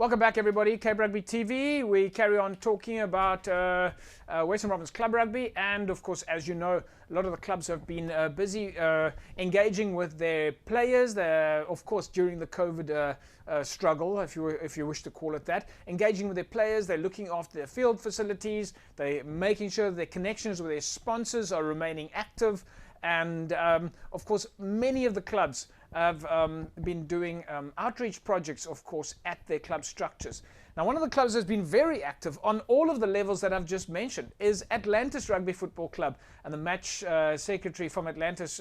Welcome back, everybody. Cape Rugby TV. We carry on talking about Western Province Club Rugby, and of course, as you know, a lot of the clubs have been busy engaging with their players. Of course, during the COVID struggle, if you wish to call it that, engaging with their players. They're looking after their field facilities. They're making sure their connections with their sponsors are remaining active, and of course, many of the clubs have been doing outreach projects, of course, at their club structures. Now, one of the clubs that's been very active on all of the levels that I've just mentioned is Atlantis Rugby Football Club, and the match secretary from Atlantis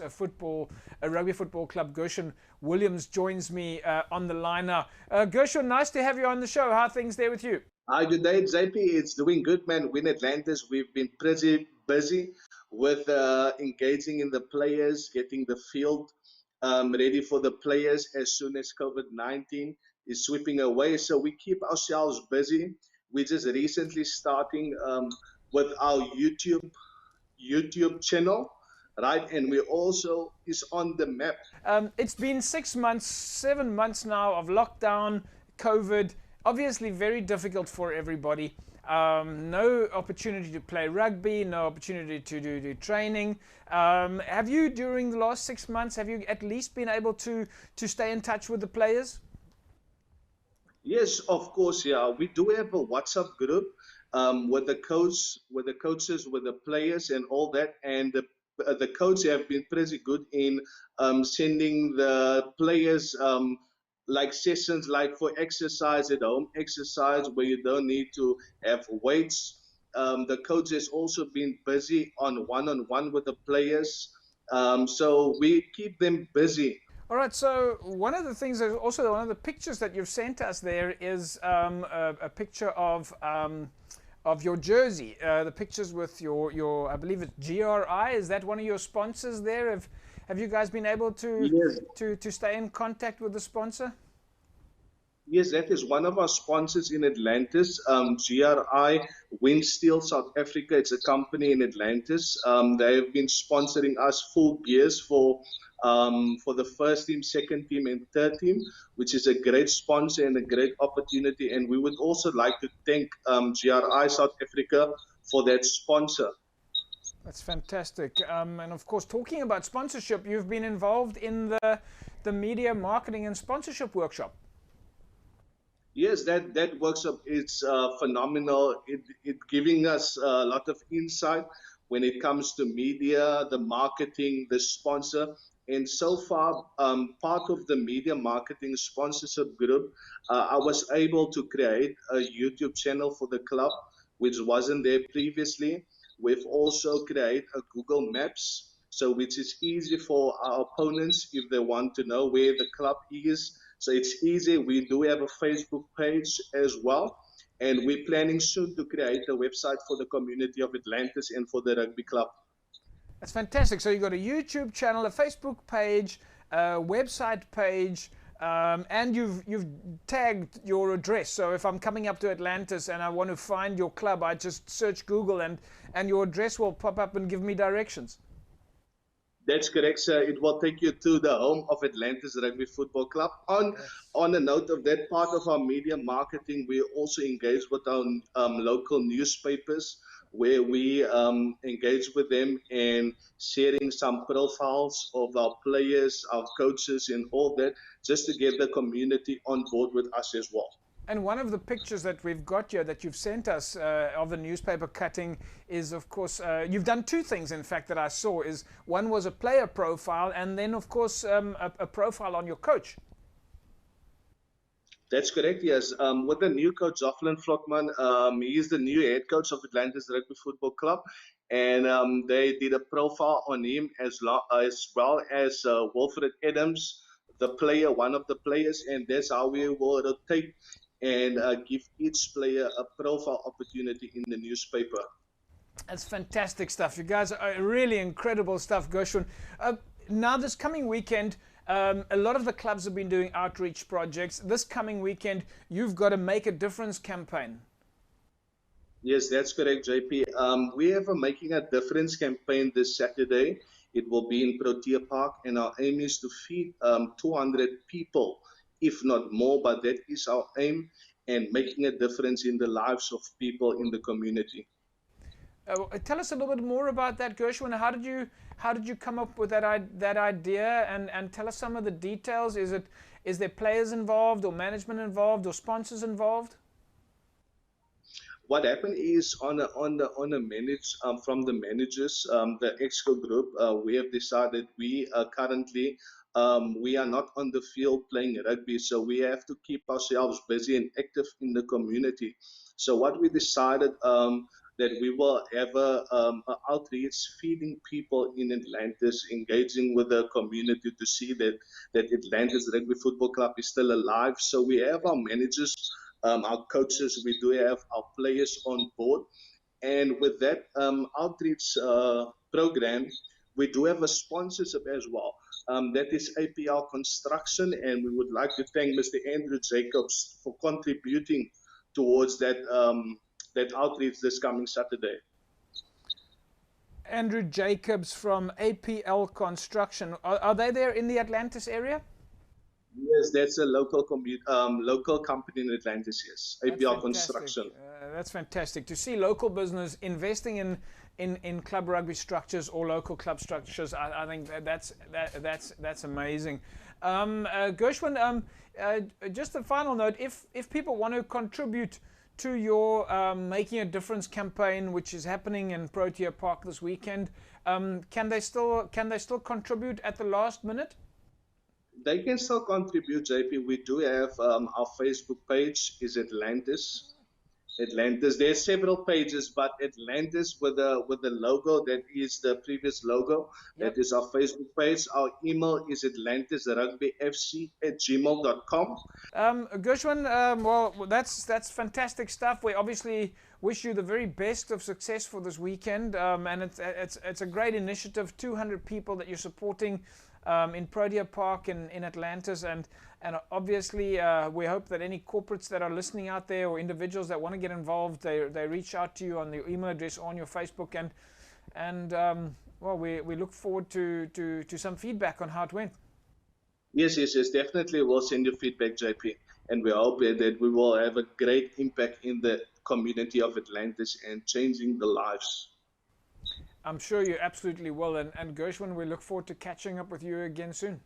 Rugby Football Club, Gurshwin Williams, joins me on the line now. Gurshwin, nice to have you on the show. How are things there with you? Hi, good day, JP. It's doing good, man. In Atlantis, we've been pretty busy with engaging in the players, getting the field ready for the players as soon as COVID-19 is sweeping away. So we keep ourselves busy. We just recently starting with our YouTube channel, right? And we also is on the map. It's been 6 months, 7 months now of lockdown, COVID. Obviously very difficult for everybody. No opportunity to play rugby, no opportunity to do training. Have you, during the last 6 months, have you at least been able to stay in touch with the players? Yes, of course, yeah. We do have a WhatsApp group with the coaches, with the players and all that. And the coaches have been pretty good in sending the players like sessions like for exercise at home, exercise where you don't need to have weights. The coach has also been busy on one-on-one with the players. So we keep them busy. All right, so one of the things, also one of the pictures that you've sent us there is a picture of your jersey. The pictures with your I believe it's GRI. Is that one of your sponsors there? Have you guys been able to, yes, to stay in contact with the sponsor? Yes, that is one of our sponsors in Atlantis, GRI Windsteel South Africa. It's a company in Atlantis. They have been sponsoring us full gears for the first team, second team, and third team, which is a great sponsor and a great opportunity. And we would also like to thank GRI South Africa for that sponsor. That's fantastic. And of course, talking about sponsorship, you've been involved in the media marketing and sponsorship workshop. Yes, that workshop is phenomenal. It giving us a lot of insight when it comes to media, the marketing, the sponsor. And so far, part of the media marketing sponsorship group, I was able to create a YouTube channel for the club, which wasn't there previously. We've also created a Google Maps, so which is easy for our opponents if they want to know where the club is. So it's easy. We do have a Facebook page as well, and we're planning soon to create a website for the community of Atlantis and for the rugby club. That's fantastic. So you've got a YouTube channel, a Facebook page, a website page, and you've tagged your address. So if I'm coming up to Atlantis and I want to find your club, I just search Google and your address will pop up and give me directions. That's correct, sir. It will take you to the home of Atlantis Rugby Football Club. On a note of that, part of our media marketing, we also engage with our local newspapers, where we engage with them in sharing some profiles of our players, our coaches, and all that, just to get the community on board with us as well. And one of the pictures that we've got here that you've sent us of the newspaper cutting is, of course, you've done two things, in fact, that I saw. Is one was a player profile, and then, of course, a profile on your coach. That's correct, yes. With the new coach, Gurshwin Williams, he is the new head coach of Atlantis Rugby Football Club, and they did a profile on him as well as Wilfred Adams, the player, one of the players, and that's how we will rotate and give each player a profile opportunity in the newspaper. That's fantastic stuff. You guys are really incredible stuff, Gurshwin. Now, this coming weekend, a lot of the clubs have been doing outreach projects. This coming weekend, you've got a Make a Difference campaign. Yes, that's correct, JP. We have a Making a Difference campaign this Saturday. It will be in Protea Park, and our aim is to feed 200 people, if not more, but that is our aim. and making a difference in the lives of people in the community. Tell us a little bit more about that, Gurshwin. How did you come up with that idea? And tell us some of the details. Is there players involved, or management involved, or sponsors involved? What happened is from the managers, the Exco group, we have decided we currently we are not on the field playing rugby, so we have to keep ourselves busy and active in the community. So what we decided that we will have a outreach, feeding people in Atlantis, engaging with the community to see that Atlantis Rugby Football Club is still alive. So we have our managers, our coaches, we do have our players on board. And with that outreach program, we do have a sponsorship as well. That is APL Construction, and we would like to thank Mr. Andrew Jacobs for contributing towards that that outreach this coming Saturday. Andrew Jacobs from APL Construction. Are they there in the Atlantis area? Yes, that's a local company in Atlantis, yes. APL Construction. That's fantastic to see local business investing in club rugby structures or local club structures. I think that's amazing. Gurshwin, just a final note: if people want to contribute to your Making a Difference campaign, which is happening in Protea Park this weekend, can they still contribute at the last minute? They can still contribute, JP. We do have our Facebook page is Atlantis. There's several pages, but Atlantis with the logo, that is the previous logo. Yep. That is our Facebook page. Our email is atlantisrugbfc@gmail.com. Gurshwin, well, that's fantastic stuff. We obviously wish you the very best of success for this weekend, and it's a great initiative. 200 people that you're supporting in Protea Park in Atlantis, and obviously we hope that any corporates that are listening out there, or individuals that want to get involved, they reach out to you on the email address on your Facebook, and well, we look forward to some feedback on how it went. Yes, definitely we'll send you feedback, JP, and we hope that we will have a great impact in the community of Atlantis and changing the lives. I'm sure you absolutely will, and Gurshwin, we look forward to catching up with you again soon.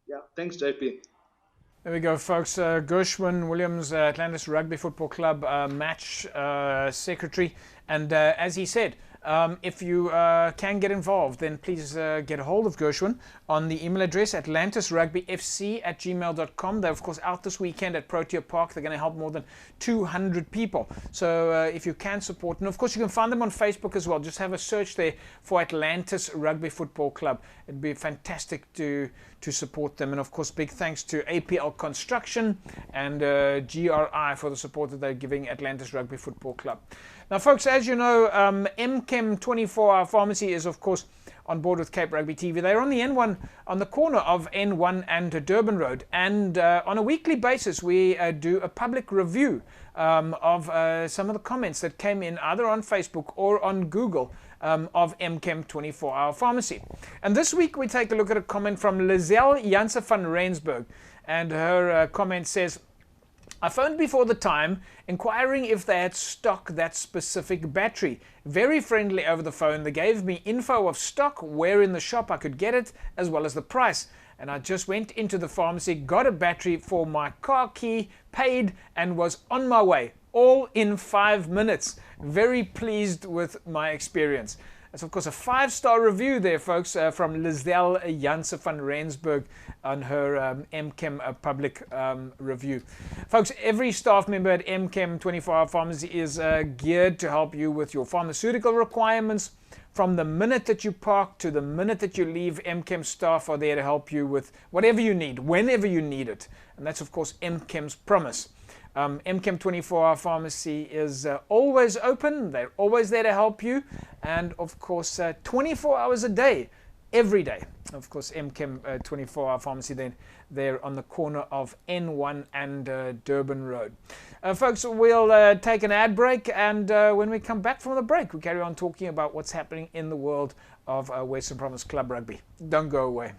Yeah, thanks, JP. There we go, folks. Gurshwin Williams Atlantis Rugby Football Club match secretary, and as he said, if you can get involved, then please get a hold of Gurshwin on the email address atlantisrugbyfc@gmail.com. They're of course out this weekend at Protea Park. They're going to help more than 200 people. So if you can support, and of course you can find them on Facebook as well. Just have a search there for Atlantis Rugby Football Club. It'd be fantastic to support them. And of course, big thanks to APL Construction and GRI for the support that they're giving Atlantis Rugby Football Club. Now, folks, as you know, MChem 24-hour Pharmacy is, of course, on board with Cape Rugby TV. They're on the N1, on the corner of N1 and Durban Road. And on a weekly basis, we do a public review of some of the comments that came in either on Facebook or on Google of MChem 24-hour Pharmacy. And this week, we take a look at a comment from Lizelle Janse van Rensburg. And her comment says, I phoned before the time, inquiring if they had stock that specific battery. Very friendly over the phone. They gave me info of stock, where in the shop I could get it, as well as the price. And I just went into the pharmacy, got a battery for my car key, paid, and was on my way. All in 5 minutes. Very pleased with my experience. That's, of course, a 5-star review there, folks, from Lizelle Janse van Rensburg on her MChem public review. Folks, every staff member at MChem 24-hour Pharmacy is geared to help you with your pharmaceutical requirements. From the minute that you park to the minute that you leave, MChem staff are there to help you with whatever you need, whenever you need it. And that's, of course, MChem's promise. MChem 24-hour Pharmacy is always open. They're always there to help you. And, of course, 24 hours a day, every day. Of course, MChem 24-hour Pharmacy, then they're on the corner of N1 and Durban Road. Folks, we'll take an ad break. And when we come back from the break, we carry on talking about what's happening in the world of Western Province Club Rugby. Don't go away.